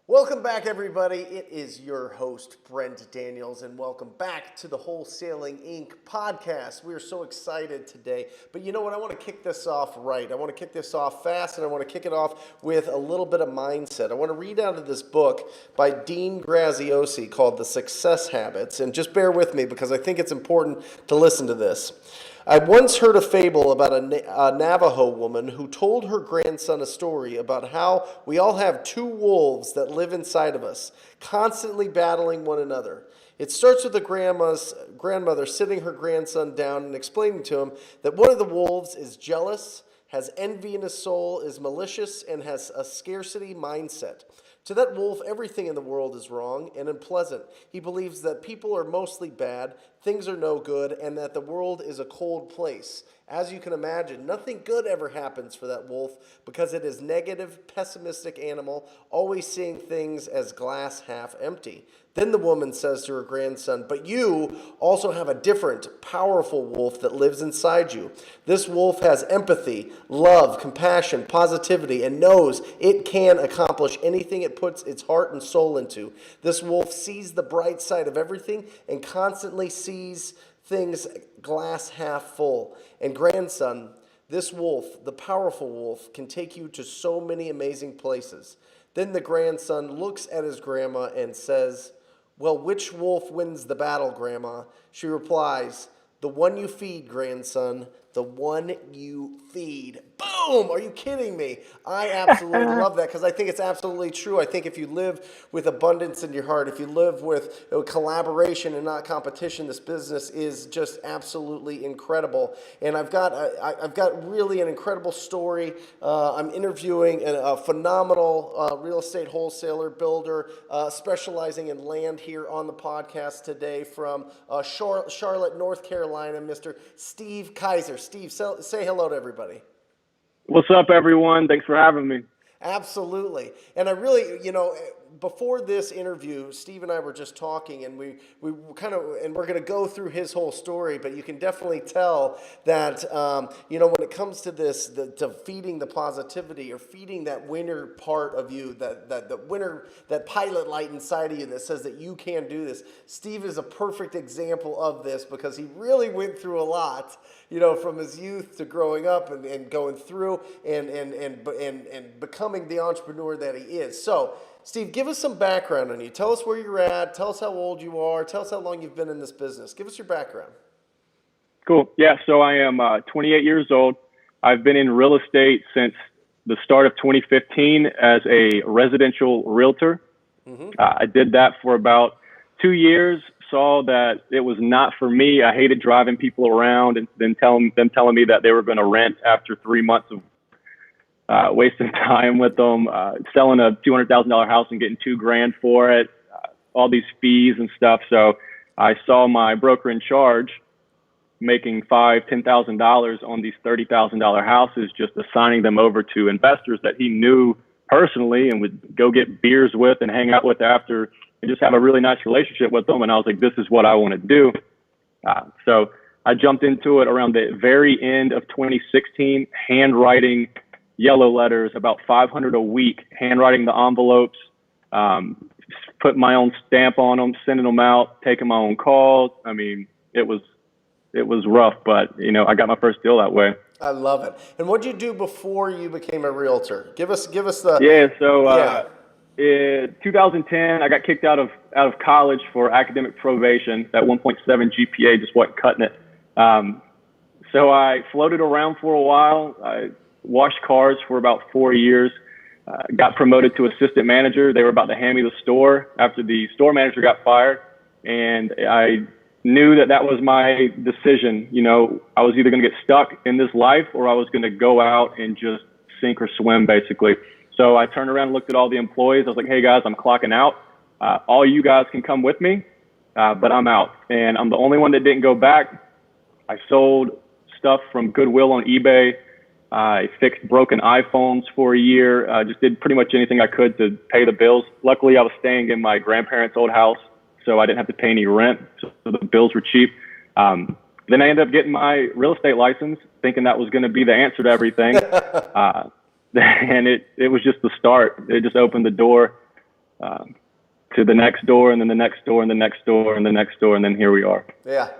Welcome back, everybody. It is your host, Brent Daniels, and welcome back to the Wholesaling Inc. podcast. We are so excited today. But you know what? I want to kick this off right. I want to kick this off fast, and I want to kick it off with a little bit of mindset. I want to read out of this book by Dean Graziosi called The Success Habits. And just bear with me because I think it's important to listen to this. I once heard a fable about a Navajo woman who told her grandson a story about how we all have two wolves that live inside of us, constantly battling one another. It starts with the grandmother sitting her grandson down and explaining to him that one of the wolves is jealous, has envy in his soul, is malicious, and has a scarcity mindset. To that wolf, everything in the world is wrong and unpleasant. He believes that people are mostly bad, things are no good, and that the world is a cold place. As you can imagine, nothing good ever happens for that wolf because it is negative, pessimistic animal, always seeing things as glass half empty. Then the woman says to her grandson, "But you also have a different, powerful wolf that lives inside you. This wolf has empathy, love, compassion, positivity, and knows it can accomplish anything it puts its heart and soul into. This wolf sees the bright side of everything and constantly sees things glass half full. And grandson, this wolf, the powerful wolf, can take you to so many amazing places." Then the grandson looks at his grandma and says, "Well, which wolf wins the battle, Grandma?" She replies, "The one you feed, grandson, the one you feed." Boom! Are you kidding me? I absolutely love that because I think it's absolutely true. I think if you live with abundance in your heart, if you live with collaboration and not competition, this business is just absolutely incredible. And I've got really an incredible story. I'm interviewing a phenomenal real estate wholesaler, builder, specializing in land here on the podcast today from Charlotte, North Carolina, Mr. Steve Kaiser. Steve, say hello to everybody. What's up, everyone? Thanks for having me. Absolutely. And I really, before this interview, Steve and I were just talking, and we kind of, and we're going to go through his whole story, but you can definitely tell that, when it comes to this, to feeding the positivity or feeding that winner part of you, that winner, that pilot light inside of you that says that you can do this. Steve is a perfect example of this because he really went through a lot, from his youth to growing up and going through and becoming the entrepreneur that he is. So, Steve, give us some background on you. Tell us where you're at. Tell us how old you are. Tell us how long you've been in this business. Give us your background. Cool. Yeah, so I am 28 years old. I've been in real estate since the start of 2015 as a residential realtor. Mm-hmm. I did that for about 2 years, saw that it was not for me. I hated driving people around and then telling me that they were going to rent after 3 months of wasting time with them, selling a $200,000 house and getting $2,000 for it, all these fees and stuff. So I saw my broker in charge making $10,000 on these $30,000 houses, just assigning them over to investors that he knew personally and would go get beers with and hang out with after and just have a really nice relationship with them. And I was like, this is what I want to do. So I jumped into it around the very end of 2016, handwriting yellow letters, about 500 a week, handwriting the envelopes, put my own stamp on them, sending them out, taking my own calls. I mean, it was rough, but I got my first deal that way. I love it. And what did you do before you became a realtor? Give us the in 2010, I got kicked out of college for academic probation. That 1.7 GPA just wasn't cutting it. So I floated around for a while. I washed cars for about 4 years. Got promoted to assistant manager. They were about to hand me the store after the store manager got fired, and I knew that was my decision. I was either going to get stuck in this life or I was going to go out and just sink or swim, basically. So I turned around and looked at all the employees. I was like, hey, guys, I'm clocking out. All you guys can come with me, but I'm out. And I'm the only one that didn't go back. I sold stuff from Goodwill on eBay. I fixed broken iPhones for a year. I just did pretty much anything I could to pay the bills. Luckily, I was staying in my grandparents' old house, so I didn't have to pay any rent, so the bills were cheap. Then I ended up getting my real estate license, thinking that was going to be the answer to everything. And it was just the start. It just opened the door. to the next door, and then the next door, and the next door, and the next door, and then here we are. Yeah.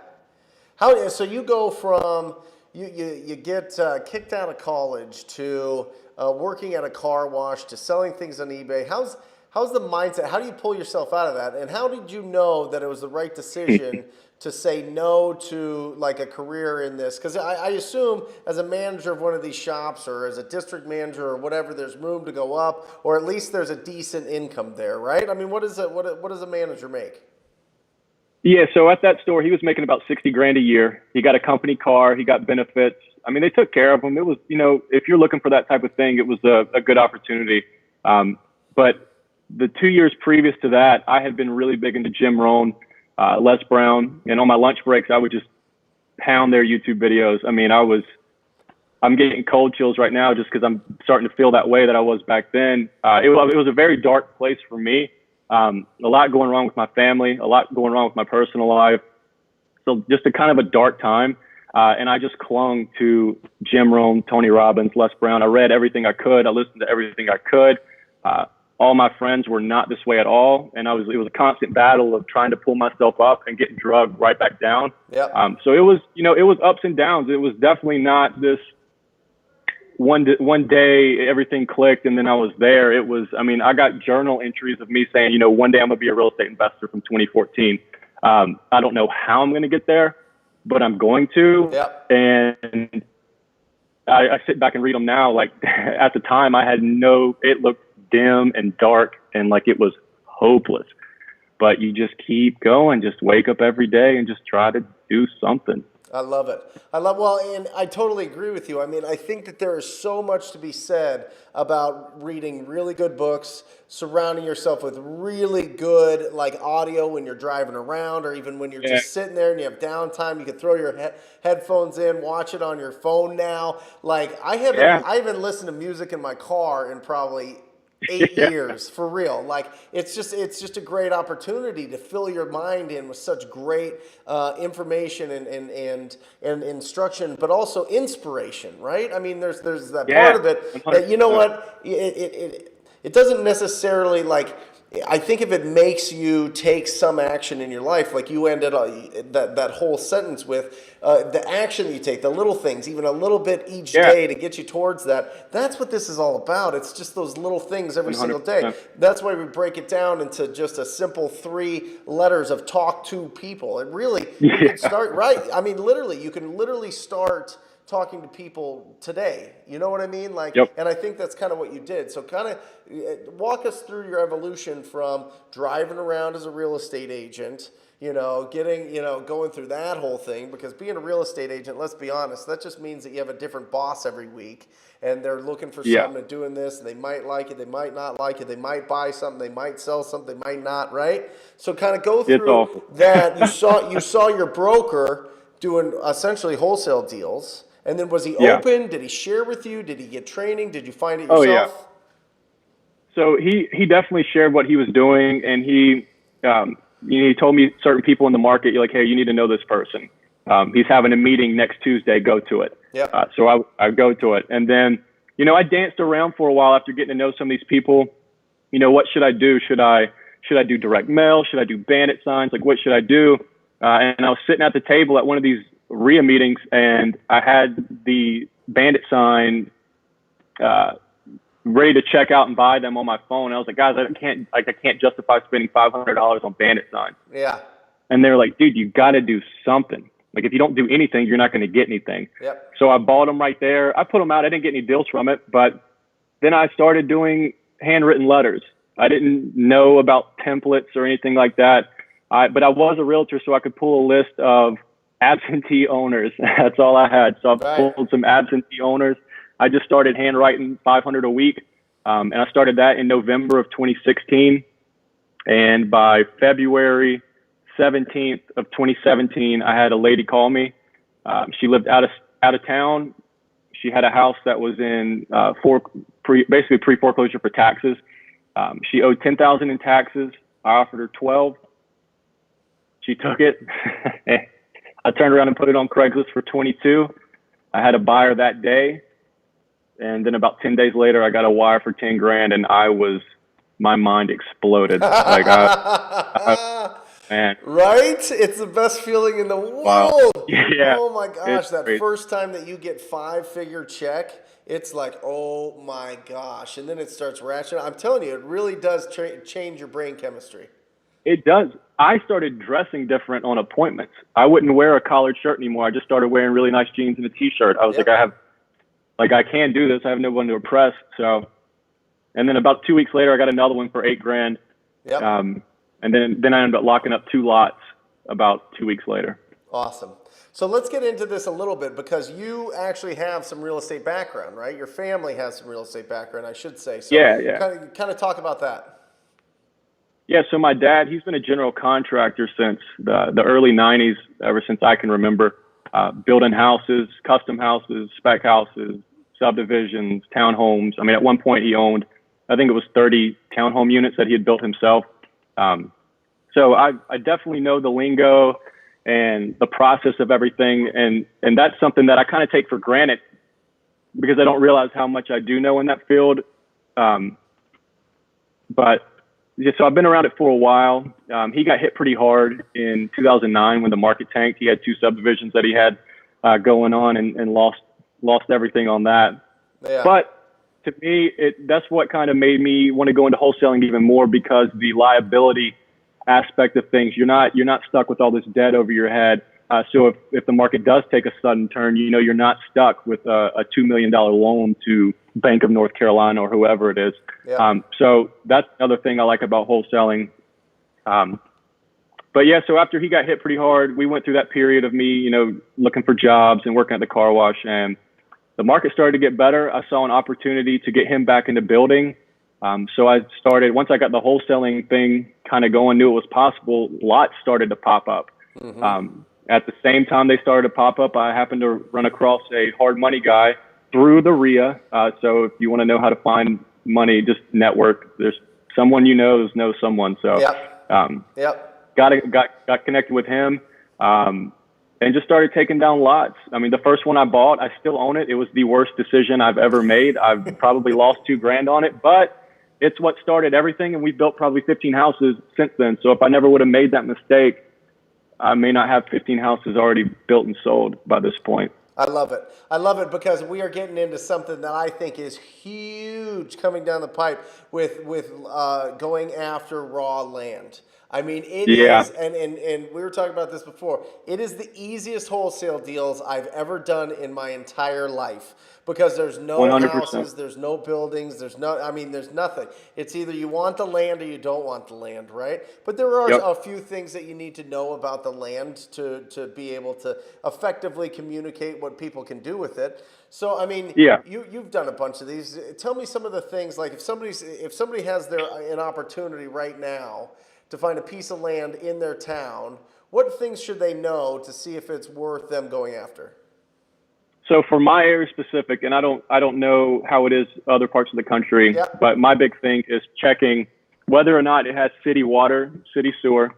So you go from you get kicked out of college to working at a car wash to selling things on eBay. How's the mindset? How do you pull yourself out of that? And how did you know that it was the right decision to say no to like a career in this? Because I assume as a manager of one of these shops or as a district manager or whatever, there's room to go up, or at least there's a decent income there, right? I mean, what does a manager make? Yeah, so at that store, he was making about 60 grand a year. He got a company car, he got benefits. I mean, they took care of him. It was, if you're looking for that type of thing, it was a good opportunity. But the 2 years previous to that, I had been really big into Jim Rohn, Les Brown, and on my lunch breaks, I would just pound their YouTube videos. I mean, I'm getting cold chills right now just because I'm starting to feel that way that I was back then. It was a very dark place for me. A lot going wrong with my family, a lot going wrong with my personal life. So just a kind of a dark time. And I just clung to Jim Rohn, Tony Robbins, Les Brown. I read everything I could. I listened to everything I could. All my friends were not this way at all. And it was a constant battle of trying to pull myself up and getting drugged right back down. Yep. So it was ups and downs. It was definitely not this one day everything clicked and then I was there. It was, I got journal entries of me saying, one day I'm going to be a real estate investor from 2014. I don't know how I'm going to get there, but I'm going to. Yep. And I sit back and read them now. Like at the time it looked dim and dark and like it was hopeless, but you just keep going, just wake up every day and just try to do something. I love it. And I totally agree with you. I mean, I think that there is so much to be said about reading really good books, surrounding yourself with really good like audio when you're driving around, or even when you're just sitting there and you have downtime. You can throw your headphones in, watch it on your phone now. Like I haven't listened to music in my car in probably 8 years, for real. Like it's just a great opportunity to fill your mind in with such great information and instruction, but also inspiration, right? I mean, there's that part of it that, you know what, it doesn't necessarily like, I think if it makes you take some action in your life, like you ended that whole sentence with, the action that you take, the little things, even a little bit each day to get you towards that, that's what this is all about. It's just those little things every 100%. Single day. That's why we break it down into just a simple 3 letters of talk to people. And really, you can start, right? I mean, literally, you can literally start talking to people today. You know what I mean? Like, and I think that's kind of what you did. So kind of walk us through your evolution from driving around as a real estate agent, going through that whole thing, because being a real estate agent, let's be honest, that just means that you have a different boss every week and they're looking for something to do in this, and they might like it, they might not like it, they might buy something, they might sell something, they might not, right? So kind of go through that. You saw your broker doing essentially wholesale deals. And then was he open? Did he share with you? Did he get training? Did you find it yourself? Oh, yeah. So he definitely shared what he was doing, and he told me certain people in the market, you're like, hey, you need to know this person. He's having a meeting next Tuesday. Go to it. Yeah. So I go to it, and then I danced around for a while after getting to know some of these people. What should I do? Should I do direct mail? Should I do bandit signs? Like, what should I do? And I was sitting at the table at one of these RIA meetings, and I had the bandit sign ready to check out and buy them on my phone. I was like, guys, I can't justify spending $500 on bandit signs. Yeah. And they were like, dude, you got to do something. Like, if you don't do anything, you're not going to get anything. Yep. So I bought them right there. I put them out. I didn't get any deals from it, but then I started doing handwritten letters. I didn't know about templates or anything like that. But I was a realtor, so I could pull a list of absentee owners. That's all I had. So I pulled some absentee owners. I just started handwriting 500 a week. And I started that in November of 2016. And by February 17th of 2017, I had a lady call me. She lived out of town. She had a house that was in basically pre-foreclosure for taxes. She owed $10,000 in taxes. I offered her 12. She took it. I turned around and put it on Craigslist for 22. I had a buyer that day. And then about 10 days later, I got a wire for 10 grand, and I was my mind exploded. Man, Right? It's the best feeling in the wow. world. Yeah, Oh my gosh, it's that crazy. first time that you get 5-figure check, it's like, oh my gosh. And then it starts ratcheting. I'm telling you, it really does change your brain chemistry. It does. I started dressing different on appointments. I wouldn't wear a collared shirt anymore. I just started wearing really nice jeans and a t-shirt. I was Yep. I can do this. I have no one to impress. So, and then about 2 weeks later, I got another one for $8,000. Yep. And then I ended up locking up 2 lots about 2 weeks later. Awesome. So let's get into this a little bit because you actually have some real estate background, right? Your family has some real estate background, I should say. So Yeah. kind of talk about that. Yeah, so my dad, he's been a general contractor since the early 90s, ever since I can remember, building houses, custom houses, spec houses, subdivisions, townhomes. I mean, at one point he owned, I think it was 30 townhome units that he had built himself. So I definitely know the lingo and the process of everything. And that's something that I kind of take for granted because I don't realize how much I do know in that field. But yeah, so I've been around it for a while. He got hit pretty hard in 2009 when the market tanked. He had 2 subdivisions that he had going on and lost everything on that. Yeah. But to me, that's what kind of made me want to go into wholesaling even more because the liability aspect of things, you're not stuck with all this debt over your head. So if the market does take a sudden turn, you're not stuck with a $2 million loan to Bank of North Carolina or whoever it is. Yeah. So that's another thing I like about wholesaling. But yeah, so after he got hit pretty hard, we went through that period of me, looking for jobs and working at the car wash, and the market started to get better. I saw an opportunity to get him back into building. So I started, once I got the wholesaling thing kind of going, knew it was possible, lots started to pop up. Mm-hmm. At the same time they started to pop up, I happened to run across a hard money guy through the RIA. So if you want to know how to find money, just network. There's someone knows someone. So got connected with him and just started taking down lots. I mean, the first one I bought, I still own it. It was the worst decision I've ever made. I've probably lost $2,000 on it, but it's what started everything. And we built probably 15 houses since then. So if I never would have made that mistake, I may not have 15 houses already built and sold by this point. I love it. I love it because we are getting into something that I think is huge coming down the pipe with going after raw land. I mean, it is, and we were talking about this before, it is the easiest wholesale deals I've ever done in my entire life because there's no 100%. houses, there's no buildings, there's nothing. It's either you want the land or you don't want the land, right? But there are a few things that you need to know about the land to be able to effectively communicate what people can do with it. So, I mean, you've done a bunch of these. Tell me some of the things, like if somebody has an opportunity right now to find a piece of land in their town, what things should they know to see if it's worth them going after? So for my area specific, and I don't know how it is other parts of the country, but my big thing is checking whether or not it has city water, city sewer.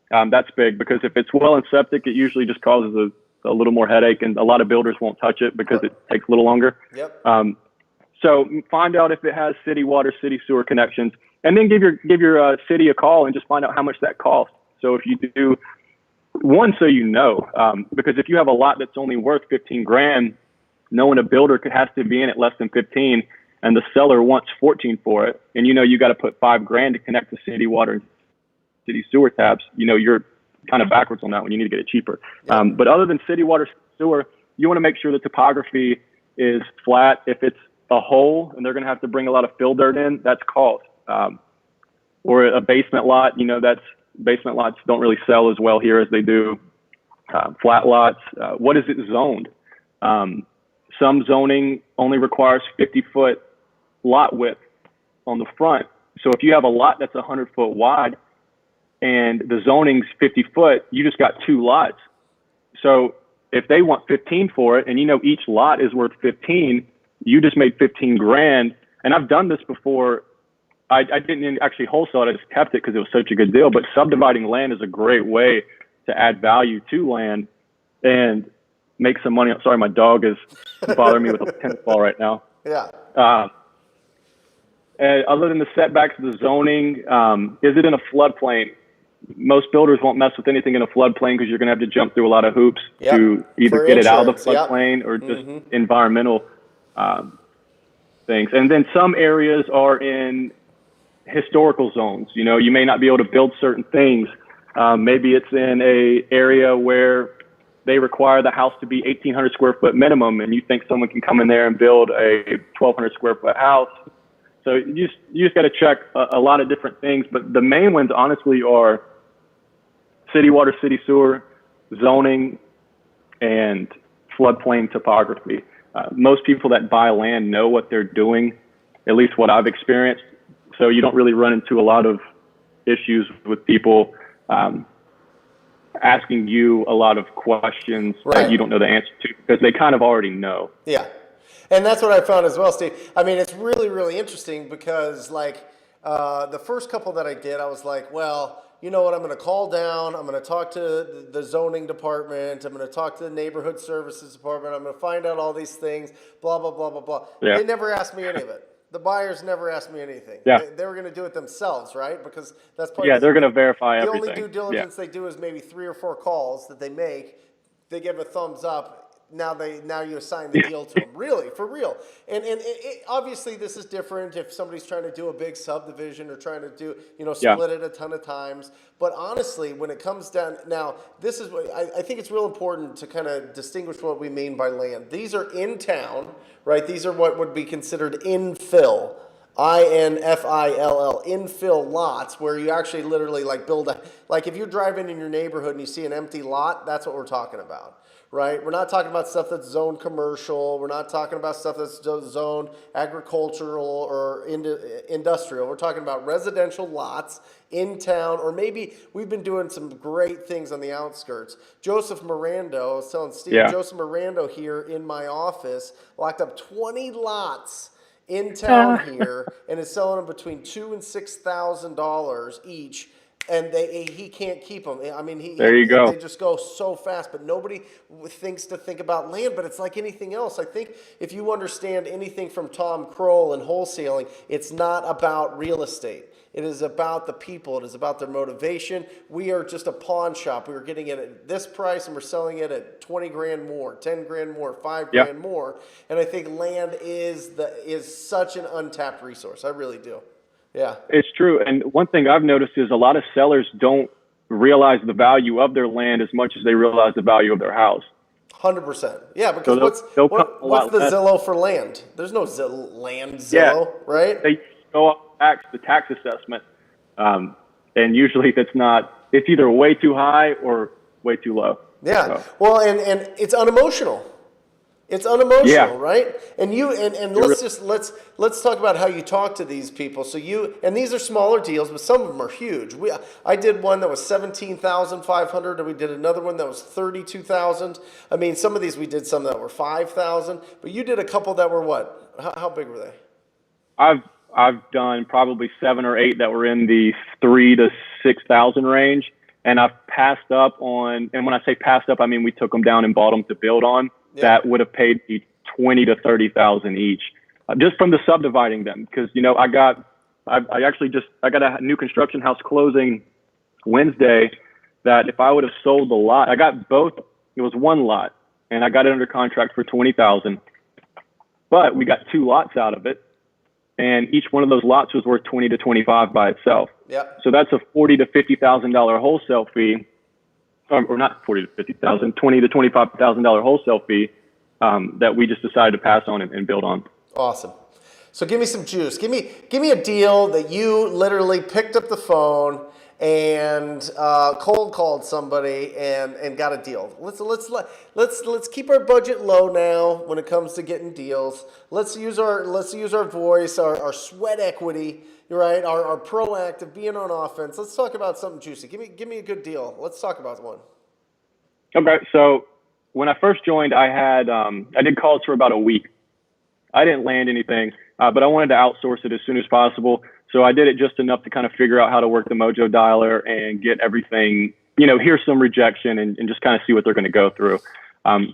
That's big because if it's well and septic, it usually just causes a little more headache, and a lot of builders won't touch it because it takes a little longer. So find out if it has city water, city sewer connections, and then give your city a call and just find out how much that costs. So if you do one, so because if you have a lot that's only worth $15,000, knowing a builder has to be in it less than 15, and the seller wants 14 for it, and you got to put $5,000 to connect the city water and city sewer taps, you're kind of backwards on that one. You need to get it cheaper. But other than city water, sewer, you want to make sure the topography is flat. If it's a hole and they're going to have to bring a lot of fill dirt in, that's cost. Or a basement lot, basement lots don't really sell as well here as they do flat lots. What is it zoned? Some zoning only requires 50-foot lot width on the front. So if you have a lot that's 100-foot wide and the zoning's 50 foot, you just got 2 lots. So if they want 15 for it and each lot is worth 15, you just made $15,000. And I've done this before. I didn't actually wholesale it. I just kept it because it was such a good deal. But subdividing land is a great way to add value to land and make some money. Sorry, my dog is bothering me with a tennis ball right now. other than the setbacks of the zoning, is it in a floodplain? Most builders won't mess with anything in a floodplain because you're going to have to jump through a lot of hoops to either For get it out of the insurance, floodplain or just environmental things. And then some areas are in historical zones. You know, you may not be able to build certain things. Maybe it's in a area where they require the house to be 1,800 square foot minimum, and you think someone can come in there and build a 1,200 square foot house. So you just got to check a lot of different things. But the main ones, honestly, are city water, city sewer, zoning, and floodplain topography. Most people that buy land know what they're doing, at least what I've experienced. So you don't really run into a lot of issues with people asking you a lot of questions that you don't know the answer to because they kind of already know. Yeah. And that's what I found as well, Steve. I mean, it's really, really interesting because like the first couple that I did, I was like, well, you know what, I'm going to call down, I'm going to talk to the zoning department, I'm going to talk to the neighborhood services department, I'm going to find out all these things, blah, blah, blah, blah, blah. Yeah. They never asked me any of it. The buyers never asked me anything. Yeah. They were going to do it themselves, right? Because that's part they're going to verify everything. The only due diligence they do is maybe 3 or 4 calls that they make. They give a thumbs up. Now you assign the deal to them. Really, for real. And obviously this is different if somebody's trying to do a big subdivision or trying to do, split it a ton of times. But honestly, when it comes down, now this is what I think it's real important to kind of distinguish what we mean by land. These are in town, right? These are what would be considered infill. INFILL, infill lots where you actually literally like build like if you're driving in your neighborhood and you see an empty lot, that's what we're talking about. Right? We're not talking about stuff that's zoned commercial. We're not talking about stuff that's zoned agricultural or industrial. We're talking about residential lots in town, or maybe we've been doing some great things on the outskirts. Joseph Mirando, I was telling Steve, Joseph Mirando here in my office locked up 20 lots in town here and is selling them between $2,000 and $6,000 each. And he can't keep them. I mean, there you go. They just go so fast, but nobody thinks to think about land. But it's like anything else. I think if you understand anything from Tom Kroll and wholesaling, it's not about real estate. It is about the people. It is about their motivation. We are just a pawn shop. We are getting it at this price, and we're selling it at 20 grand more, 10 grand more, 5 grand more. And I think land is such an untapped resource. I really do. Yeah, it's true. And one thing I've noticed is a lot of sellers don't realize the value of their land as much as they realize the value of their house. 100%. Yeah, because so what's the Zillow for land? There's no land Zillow, right? They go off the tax assessment, and usually it's either way too high or way too low. Yeah. So. Well, and it's unemotional. It's unemotional, right? And let's talk about how you talk to these people. So these are smaller deals, but some of them are huge. I did one that was $17,500, and we did another one that was $32,000. I mean, some of these we did some that were $5,000, but you did a couple that were what? How big were they? I've done probably 7 or 8 that were in the $3,000 to $6,000 range, and I've passed up on. And when I say passed up, I mean we took them down and bought them to build on. That would have paid me $20,000 to $30,000 each, just from the subdividing them. Because I got a new construction house closing Wednesday. That if I would have sold the lot, I got both. It was one lot, and I got it under contract for $20,000. But we got 2 lots out of it, and each one of those lots was worth $20,000 to $25,000 by itself. Yep. So that's a $40,000 to $50,000 wholesale fee. Or not $40,000 to $50,000, $20,000 to $25,000 wholesale fee that we just decided to pass on and build on. Awesome. So give me some juice. Give me a deal that you literally picked up the phone and cold called somebody and got a deal. Let's keep our budget low now when it comes to getting deals. Let's use our voice, our sweat equity. Right, our proactive, being on offense. Let's talk about something juicy. Give me a good deal. Let's talk about one. Okay, so when I first joined, I did calls for about a week. I didn't land anything, but I wanted to outsource it as soon as possible. So I did it just enough to kind of figure out how to work the Mojo dialer and get everything, hear some rejection and just kind of see what they're going to go through.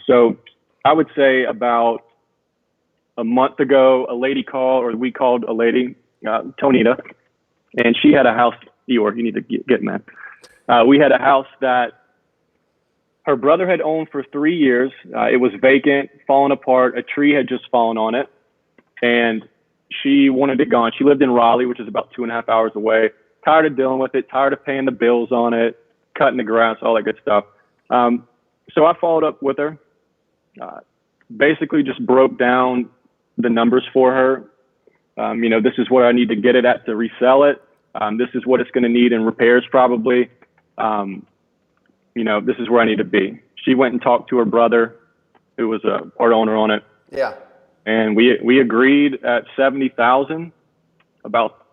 So I would say about a month ago, we called a lady. Tonita, and she had a house. Eeyore, you need to get man. We had a house that her brother had owned for 3 years. It was vacant, falling apart. A tree had just fallen on it, and she wanted it gone. She lived in Raleigh, which is about 2.5 hours away. Tired of dealing with it, tired of paying the bills on it, cutting the grass, all that good stuff. So I followed up with her, basically just broke down the numbers for her. This is what I need to get it at to resell it. This is what it's going to need in repairs probably. This is where I need to be. She went and talked to her brother, who was a part owner on it. Yeah. And we agreed at $70,000 about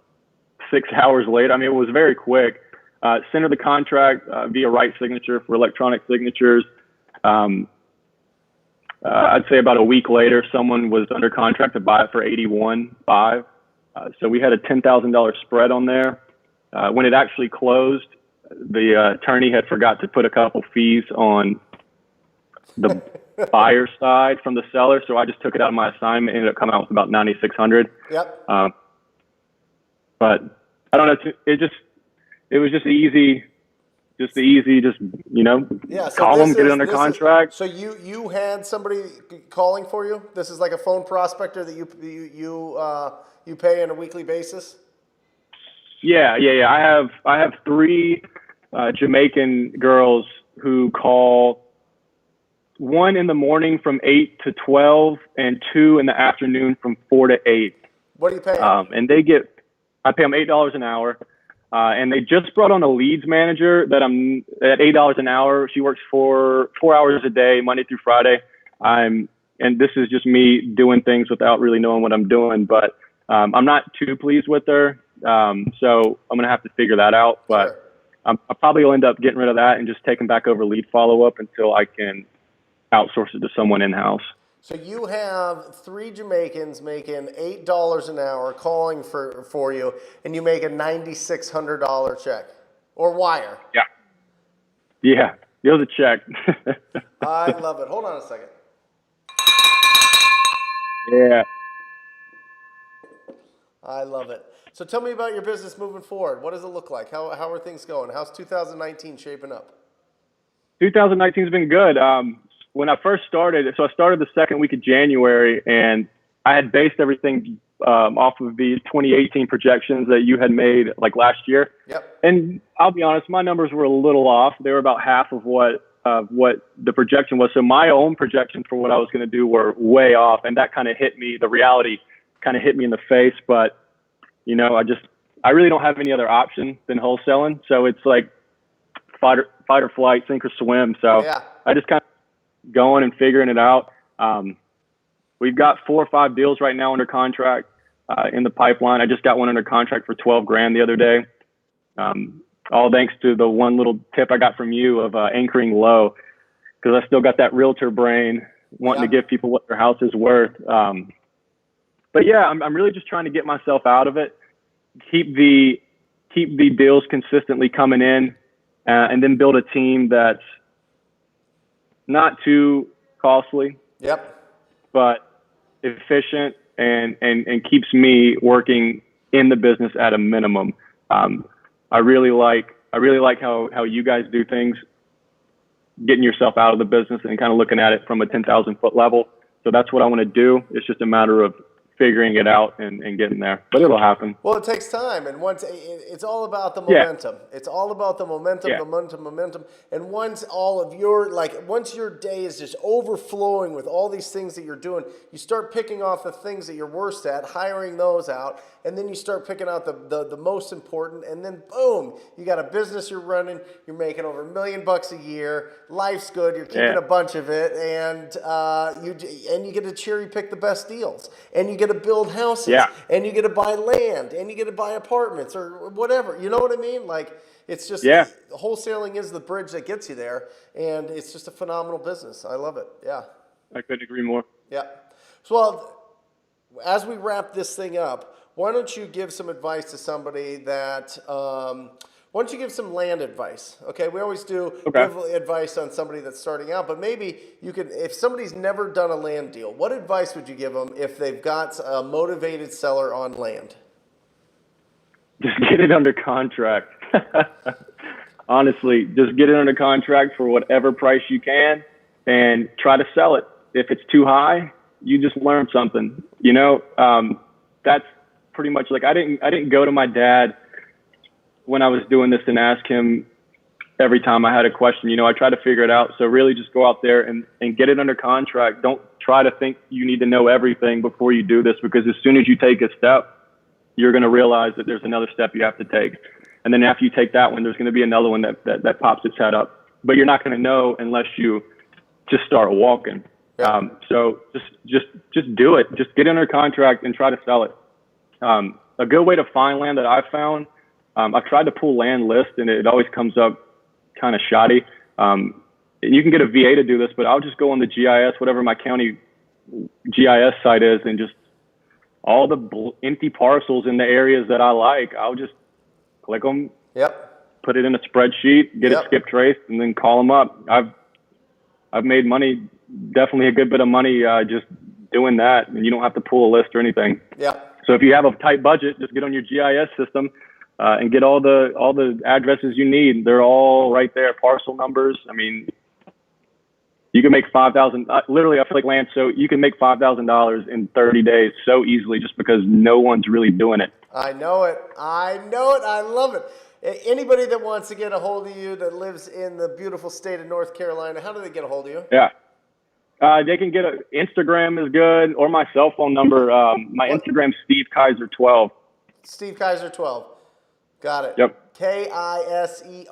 6 hours later. I mean, it was very quick. Sent her the contract via right signature for electronic signatures. I'd say about a week later, someone was under contract to buy it for $81,500. So we had a $10,000 spread on there. When it actually closed, the attorney had forgot to put a couple fees on the buyer side from the seller, so I just took it out of my assignment. It ended up coming out with about $9,600. Yep. But I don't know. It was just easy. Yeah, so call them, get it under contract. So you had somebody calling for you? This is like a phone prospector that you pay on a weekly basis? Yeah. I have 3 Jamaican girls who call, 1 in the morning from 8 to 12 and 2 in the afternoon from 4 to 8. What do you pay? And I pay them $8 an hour. And they just brought on a leads manager that I'm at $8 an hour. She works 4 hours a day, Monday through Friday. And this is just me doing things without really knowing what I'm doing, but I'm not too pleased with her. So I'm going to have to figure that out, but sure. I probably will end up getting rid of that and just taking back over lead follow-up until I can outsource it to someone in-house. So you have 3 Jamaicans making $8 an hour calling for you, and you make a $9,600 check or wire. Yeah. It was a check. I love it. Hold on a second. Yeah. I love it. So tell me about your business moving forward. What does it look like? How are things going? How's 2019 shaping up? 2019 has been good. When I first started, so I started the second week of January, and I had based everything off of the 2018 projections that you had made like last year. Yep. And I'll be honest, my numbers were a little off. They were about half of what the projection was. So my own projections for what I was going to do were way off, and that kind of hit me. The reality kind of hit me in the face. But I really don't have any other option than wholesaling. So it's like fight or flight, sink or swim. So yeah. I just kind of going and figuring it out. We've got 4 or 5 deals right now under contract in the pipeline. I just got one under contract for $12,000 the other day. All thanks to the one little tip I got from you of anchoring low, because I still got that realtor brain wanting to give people what their house is worth. But yeah, I'm really just trying to get myself out of it, keep the deals consistently coming in, and then build a team that's not too costly, but efficient and keeps me working in the business at a minimum. I really like how you guys do things, getting yourself out of the business and kind of looking at it from a 10,000 foot level. So that's what I want to do. It's just a matter of figuring it out and getting there, but it'll happen. Well, it takes time, and once it's all about the momentum. It's all about the momentum, momentum. And once once your day is just overflowing with all these things that you're doing, you start picking off the things that you're worst at, hiring those out, and then you start picking out the most important, and then boom, you got a business you're running, you're making over $1 million a year, life's good, you're keeping a bunch of it, and you get to cherry pick the best deals, and you get to build houses, and you get to buy land, and you get to buy apartments or whatever. You know what I mean? Like, it's just wholesaling is the bridge that gets you there, and it's just a phenomenal business. I love it. Yeah. I couldn't agree more. Yeah. So, as we wrap this thing up, why don't you give some advice to somebody that, why don't you give some land advice? Okay, we always do give advice on somebody that's starting out, but maybe you could, if somebody's never done a land deal, what advice would you give them if they've got a motivated seller on land? just get it under contract. Honestly, just get it under contract for whatever price you can and try to sell it. If it's too high, you just learn something, you know. That's pretty much like, I didn't go to my dad when I was doing this and ask him every time I had a question. You know, I try to figure it out. So really just go out there and get it under contract. Don't try to think you need to know everything before you do this, because as soon as you take a step, you're going to realize that there's another step you have to take. And then after you take that one, there's going to be another one that pops its head up. But you're not going to know unless you just start walking. Yeah. So just do it. Just get under contract and try to sell it. A good way to find land that I've found, I've tried to pull land list and it always comes up kind of shoddy. You can get a VA to do this, but I'll just go on the GIS, whatever my county GIS site is, and just all the empty parcels in the areas that I like, I'll just click them, put it in a spreadsheet, get it skip traced, and then call them up. I've made money, definitely a good bit of money, just doing that, and you don't have to pull a list or anything. So if you have a tight budget, just get on your GIS system and get all the addresses you need. They're all right there, parcel numbers. I mean, you can make $5,000. Literally, I feel like land. So you can make $5,000 in 30 days so easily, just because no one's really doing it. I know it. I love it. Anybody that wants to get a hold of you that lives in the beautiful state of North Carolina, how do they get a hold of you? Yeah. They can get Instagram is good, or my cell phone number. My Instagram's Steve Kaiser 12. Steve Kaiser 12. Got it. Yep. Kaiser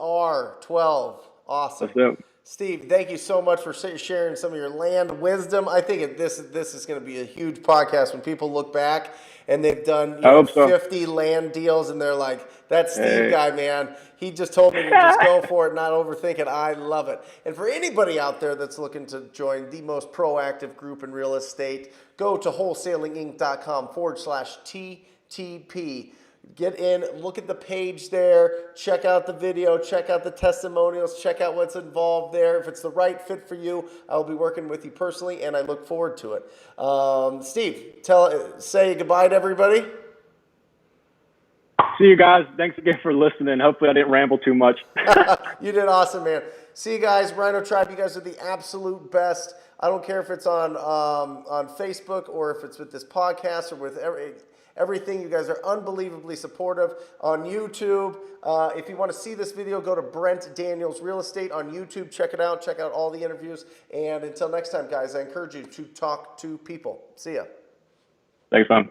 12. Awesome. That's it. Steve, thank you so much for sharing some of your land wisdom. I think this is going to be a huge podcast when people look back and they've done 50 land deals and they're like, that Steve guy, man, he just told me to just go for it, not overthink it. I love it. And for anybody out there that's looking to join the most proactive group in real estate, go to wholesalinginc.com/TTP. Get in, look at the page there, check out the video, check out the testimonials, check out what's involved there. If it's the right fit for you, I'll be working with you personally, and I look forward to it. Steve, say goodbye to everybody. See you guys. Thanks again for listening. Hopefully I didn't ramble too much. You did awesome, man. See you guys, Rhino Tribe. You guys are the absolute best. I don't care if it's on Facebook or if it's with this podcast or with everything. You guys are unbelievably supportive on YouTube. If you want to see this video, go to Brent Daniels Real Estate on YouTube. Check it out. Check out all the interviews. And until next time, guys, I encourage you to talk to people. See ya. Thanks, man.